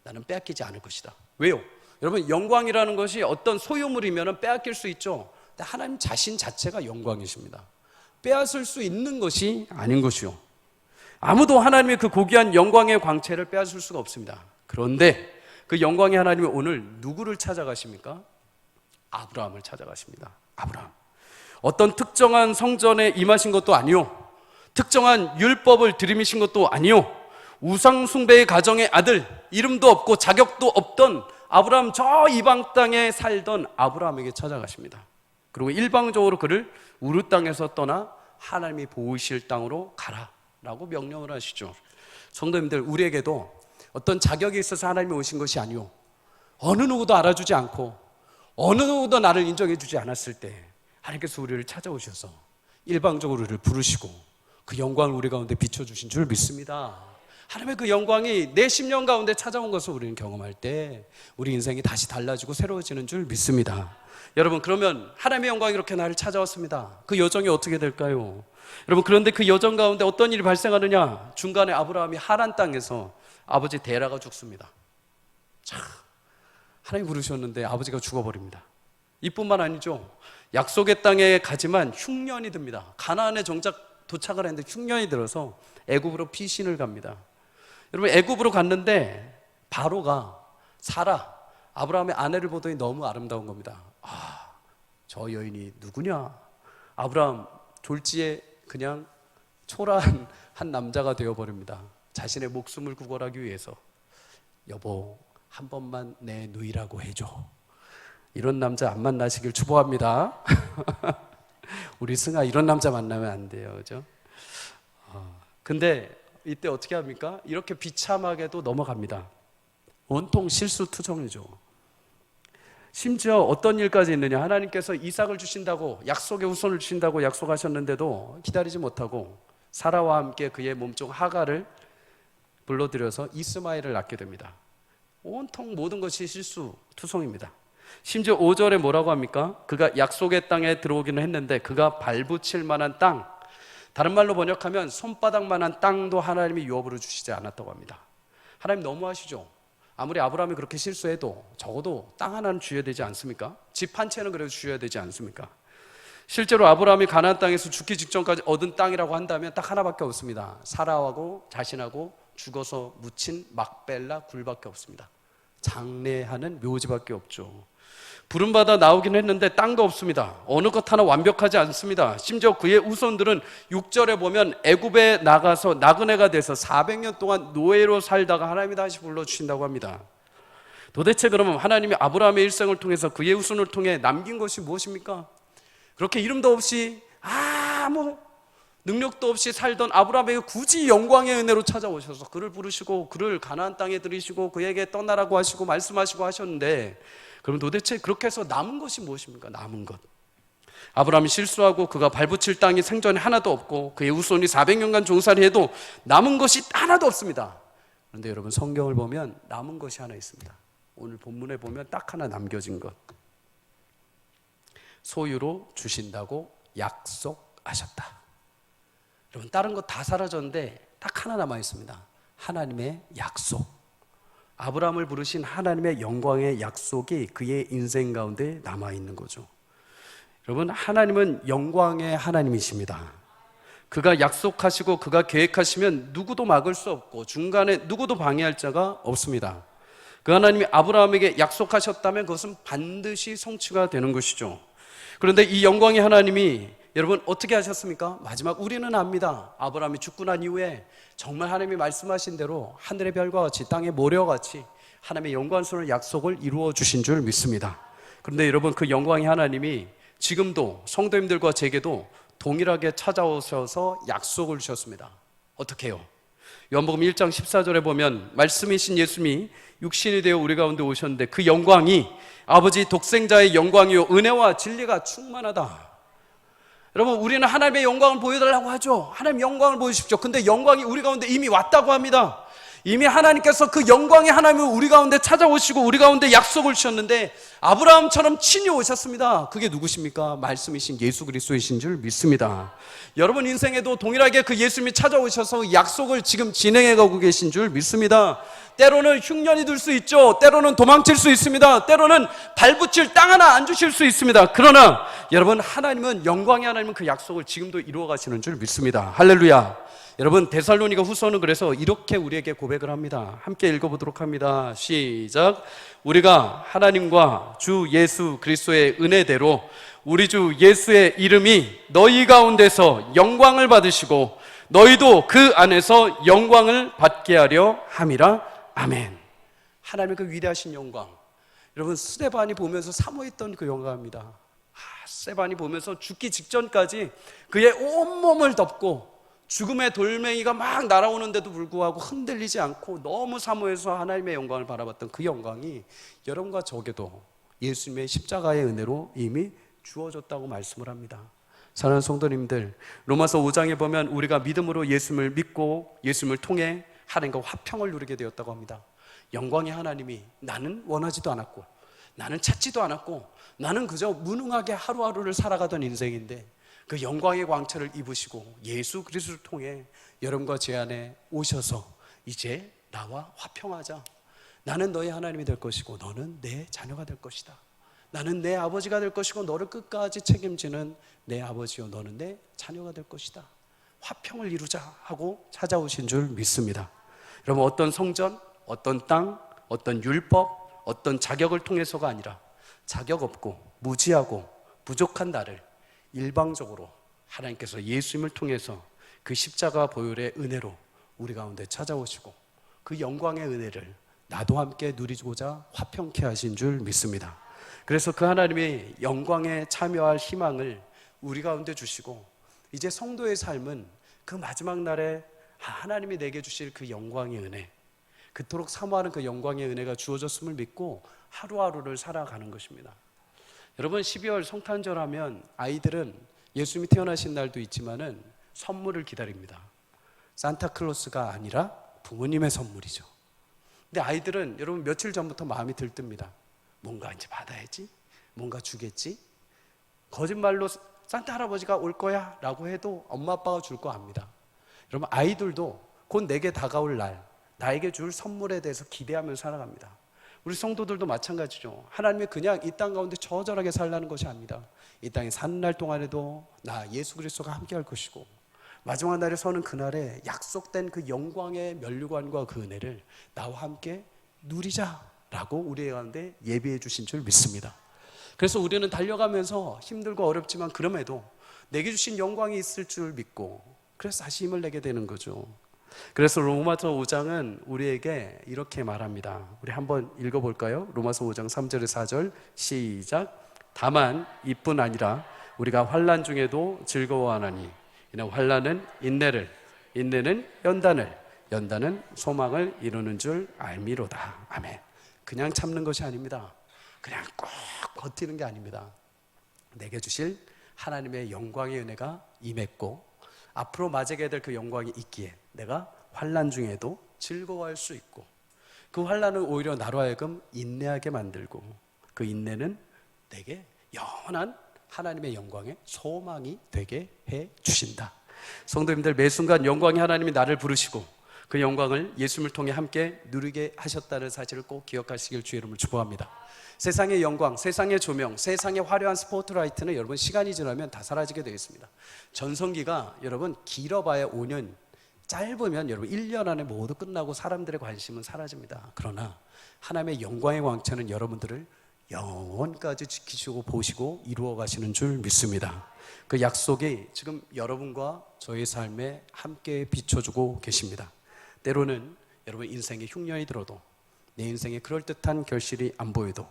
나는 빼앗기지 않을 것이다. 왜요? 여러분, 영광이라는 것이 어떤 소유물이면 빼앗길 수 있죠. 근데 하나님 자신 자체가 영광이십니다. 빼앗을 수 있는 것이 아닌 것이요, 아무도 하나님의 그 고귀한 영광의 광채를 빼앗을 수가 없습니다. 그런데 그 영광의 하나님이 오늘 누구를 찾아가십니까? 아브라함을 찾아가십니다. 아브라함. 어떤 특정한 성전에 임하신 것도 아니요, 특정한 율법을 들이미신 것도 아니요, 우상 숭배의 가정의 아들, 이름도 없고 자격도 없던 아브라함, 저 이방 땅에 살던 아브라함에게 찾아가십니다. 그리고 일방적으로 그를 우르 땅에서 떠나 하나님이 보이실 땅으로 가라라고 명령을 하시죠. 성도님들, 우리에게도 어떤 자격이 있어서 하나님이 오신 것이 아니요, 어느 누구도 알아주지 않고 어느 누구도 나를 인정해 주지 않았을 때 하나님께서 우리를 찾아오셔서 일방적으로 우리를 부르시고 그 영광을 우리 가운데 비춰주신 줄 믿습니다. 하나님의 그 영광이 내 심령 가운데 찾아온 것을 우리는 경험할 때 우리 인생이 다시 달라지고 새로워지는 줄 믿습니다. 여러분, 그러면 하나님의 영광이 이렇게 나를 찾아왔습니다. 그 여정이 어떻게 될까요? 여러분, 그런데 그 여정 가운데 어떤 일이 발생하느냐? 중간에 아브라함이 하란 땅에서 아버지 데라가 죽습니다. 참, 하나님 부르셨는데 아버지가 죽어버립니다. 이뿐만 아니죠, 약속의 땅에 가지만 흉년이 듭니다. 가나안에 정작 도착을 했는데 흉년이 들어서 애굽으로 피신을 갑니다. 여러분, 애굽으로 갔는데 바로가 사라, 아브라함의 아내를 보더니 너무 아름다운 겁니다. 저 여인이 누구냐? 아브라함 졸지에 그냥 초라한 한 남자가 되어버립니다. 자신의 목숨을 구걸하기 위해서. 여보, 한 번만 내 누이라고 해줘. 이런 남자 안 만나시길 축복합니다. 우리 승아, 이런 남자 만나면 안 돼요, 그죠? 근데 이때 어떻게 합니까? 이렇게 비참하게도 넘어갑니다. 온통 실수투성이죠. 심지어 어떤 일까지 있느냐? 하나님께서 이삭을 주신다고, 약속의 후손을 주신다고 약속하셨는데도 기다리지 못하고 사라와 함께 그의 몸종 하가를 불러들여서 이스마엘을 낳게 됩니다. 온통 모든 것이 실수투성입니다. 심지어 5절에 뭐라고 합니까? 그가 약속의 땅에 들어오기는 했는데 그가 발붙일 만한 땅, 다른 말로 번역하면 손바닥만한 땅도 하나님이 유업으로 주시지 않았다고 합니다. 하나님 너무하시죠? 아무리 아브라함이 그렇게 실수해도 적어도 땅 하나는 주셔야 되지 않습니까? 집 한 채는 그래도 주셔야 되지 않습니까? 실제로 아브라함이 가나안 땅에서 죽기 직전까지 얻은 땅이라고 한다면 딱 하나밖에 없습니다. 사라하고 자신하고 죽어서 묻힌 막벨라 굴밖에 없습니다. 장례하는 묘지밖에 없죠. 부름받아 나오긴 했는데 땅도 없습니다. 어느 것 하나 완벽하지 않습니다. 심지어 그의 후손들은 6절에 보면 애굽에 나가서 나그네가 돼서 400년 동안 노예로 살다가 하나님이 다시 불러주신다고 합니다. 도대체 그러면 하나님이 아브라함의 일생을 통해서 그의 후손을 통해 남긴 것이 무엇입니까? 그렇게 이름도 없이 아무 능력도 없이 살던 아브라함에게 굳이 영광의 은혜로 찾아오셔서 그를 부르시고 그를 가나안 땅에 들이시고 그에게 떠나라고 하시고 말씀하시고 하셨는데, 그럼 도대체 그렇게 해서 남은 것이 무엇입니까? 남은 것. 아브라함이 실수하고 그가 발붙일 땅이 생전에 하나도 없고 그의 후손이 400년간 종살이 해도 남은 것이 하나도 없습니다. 그런데 여러분, 성경을 보면 남은 것이 하나 있습니다. 오늘 본문에 보면 딱 하나 남겨진 것. 소유로 주신다고 약속하셨다. 여러분, 다른 것 다 사라졌는데 딱 하나 남아 있습니다. 하나님의 약속. 아브라함을 부르신 하나님의 영광의 약속이 그의 인생 가운데 남아 있는 거죠. 여러분, 하나님은 영광의 하나님이십니다. 그가 약속하시고 그가 계획하시면 누구도 막을 수 없고 중간에 누구도 방해할 자가 없습니다. 그 하나님이 아브라함에게 약속하셨다면 그것은 반드시 성취가 되는 것이죠. 그런데 이 영광의 하나님이 여러분 어떻게 하셨습니까? 마지막 우리는 압니다. 아브라함이 죽고 난 이후에 정말 하나님이 말씀하신 대로 하늘의 별과 같이 땅의 모래와 같이 하나님의 영광스러운 약속을 이루어 주신 줄 믿습니다. 그런데 여러분, 그 영광의 하나님이 지금도 성도님들과 제게도 동일하게 찾아오셔서 약속을 주셨습니다. 어떻게 해요? 요한복음 1장 14절에 보면 말씀이신 예수님이 육신이 되어 우리 가운데 오셨는데 그 영광이 아버지 독생자의 영광이요 은혜와 진리가 충만하다. 여러분, 우리는 하나님의 영광을 보여달라고 하죠. 하나님 영광을 보여주십시오. 근데 영광이 우리 가운데 이미 왔다고 합니다. 이미 하나님께서 그 영광의 하나님을 우리 가운데 찾아오시고 우리 가운데 약속을 주셨는데 아브라함처럼 친히 오셨습니다. 그게 누구십니까? 말씀이신 예수 그리스도이신 줄 믿습니다. 여러분 인생에도 동일하게 그 예수님이 찾아오셔서 약속을 지금 진행해가고 계신 줄 믿습니다. 때로는 흉년이 들 수 있죠. 때로는 도망칠 수 있습니다. 때로는 발붙일 땅 하나 안 주실 수 있습니다. 그러나 여러분, 하나님은 영광의 하나님은 그 약속을 지금도 이루어 가시는 줄 믿습니다. 할렐루야. 여러분, 데살로니가 후서는 그래서 이렇게 우리에게 고백을 합니다. 함께 읽어보도록 합니다. 시작. 우리가 하나님과 주 예수 그리스도의 은혜대로 우리 주 예수의 이름이 너희 가운데서 영광을 받으시고 너희도 그 안에서 영광을 받게 하려 함이라. 아멘. 하나님의 그 위대하신 영광, 여러분 스데반이 보면서 사모했던 그 영광입니다. 스데반이 보면서 죽기 직전까지 그의 온몸을 덮고 죽음의 돌멩이가 막 날아오는데도 불구하고 흔들리지 않고 너무 사모해서 하나님의 영광을 바라봤던 그 영광이 여러분과 저에게도 예수님의 십자가의 은혜로 이미 주어졌다고 말씀을 합니다. 사랑하는 성도님들, 로마서 5장에 보면 우리가 믿음으로 예수님을 믿고 예수님을 통해 하나님과 화평을 누리게 되었다고 합니다. 영광의 하나님이 나는 원하지도 않았고 나는 찾지도 않았고 나는 그저 무능하게 하루하루를 살아가던 인생인데 그 영광의 광채를 입으시고 예수 그리스도를 통해 여러분과 제 안에 오셔서 이제 나와 화평하자. 나는 너의 하나님이 될 것이고 너는 내 자녀가 될 것이다. 나는 내 아버지가 될 것이고 너를 끝까지 책임지는 내 아버지요 너는 내 자녀가 될 것이다. 화평을 이루자 하고 찾아오신 줄 믿습니다. 여러분, 어떤 성전, 어떤 땅, 어떤 율법, 어떤 자격을 통해서가 아니라 자격 없고 무지하고 부족한 나를 일방적으로 하나님께서 예수님을 통해서 그 십자가 보혈의 은혜로 우리 가운데 찾아오시고 그 영광의 은혜를 나도 함께 누리고자 화평케 하신 줄 믿습니다. 그래서 그 하나님의 영광에 참여할 희망을 우리 가운데 주시고 이제 성도의 삶은 그 마지막 날에 하나님이 내게 주실 그 영광의 은혜, 그토록 사모하는 그 영광의 은혜가 주어졌음을 믿고 하루하루를 살아가는 것입니다. 여러분, 12월 성탄절 하면 아이들은 예수님이 태어나신 날도 있지만은 선물을 기다립니다. 산타클로스가 아니라 부모님의 선물이죠. 근데 아이들은 여러분 며칠 전부터 마음이 들뜹니다. 뭔가 이제 받아야지, 뭔가 주겠지. 거짓말로 산타 할아버지가 올 거야 라고 해도 엄마 아빠가 줄 거 압니다. 여러분, 아이들도 곧 내게 다가올 날, 나에게 줄 선물에 대해서 기대하면서 살아갑니다. 우리 성도들도 마찬가지죠. 하나님이 그냥 이 땅 가운데 저절하게 살라는 것이 아닙니다. 이 땅에 사는 날 동안에도 나 예수 그리스도가 함께 할 것이고 마지막 날에 서는 그날에 약속된 그 영광의 면류관과 그 은혜를 나와 함께 누리자라고 우리 가운데 예비해 주신 줄 믿습니다. 그래서 우리는 달려가면서 힘들고 어렵지만 그럼에도 내게 주신 영광이 있을 줄 믿고 그래서 다시 힘을 내게 되는 거죠. 그래서 로마서 5장은 우리에게 이렇게 말합니다. 우리 한번 읽어볼까요? 로마서 5장 3절에 4절 시작. 다만 이뿐 아니라 우리가 환난 중에도 즐거워하나니 이는 환난은 인내를, 인내는 연단을, 연단은 소망을 이루는 줄 알미로다. 아멘. 그냥 참는 것이 아닙니다. 그냥 꼭 버티는 게 아닙니다. 내게 주실 하나님의 영광의 은혜가 임했고 앞으로 맞이하게 될 그 영광이 있기에 내가 환난 중에도 즐거워할 수 있고 그 환난은 오히려 나로 하여금 인내하게 만들고 그 인내는 내게 영원한 하나님의 영광의 소망이 되게 해 주신다. 성도님들, 매 순간 영광의 하나님이 나를 부르시고 그 영광을 예수님을 통해 함께 누리게 하셨다는 사실을 꼭 기억하시길 주의 이름으로 축복합니다. 세상의 영광, 세상의 조명, 세상의 화려한 스포트라이트는 여러분 시간이 지나면 다 사라지게 되어 있습니다. 전성기가 여러분 길어봐야 5년, 짧으면 여러분 1년 안에 모두 끝나고 사람들의 관심은 사라집니다. 그러나 하나님의 영광의 왕처는 여러분들을 영원까지 지키시고 보시고 이루어 가시는 줄 믿습니다. 그 약속이 지금 여러분과 저의 삶에 함께 비춰주고 계십니다. 때로는 여러분 인생에 흉년이 들어도 내 인생에 그럴듯한 결실이 안 보여도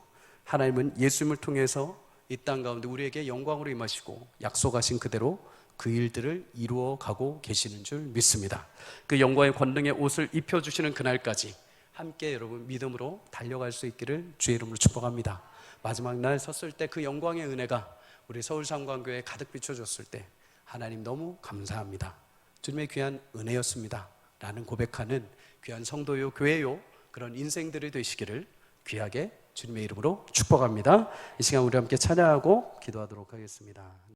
하나님은 예수님을 통해서 이 땅 가운데 우리에게 영광으로 임하시고 약속하신 그대로 그 일들을 이루어 가고 계시는 줄 믿습니다. 그 영광의 권능의 옷을 입혀주시는 그날까지 함께 여러분 믿음으로 달려갈 수 있기를 주의 이름으로 축복합니다. 마지막 날 섰을 때 그 영광의 은혜가 우리 서울상관교회에 가득 비춰줬을 때 하나님 너무 감사합니다. 주님의 귀한 은혜였습니다 라는 고백하는 귀한 성도요 교회요 그런 인생들이 되시기를 귀하게 주님의 이름으로 축복합니다. 이 시간 우리 함께 찬양하고 기도하도록 하겠습니다.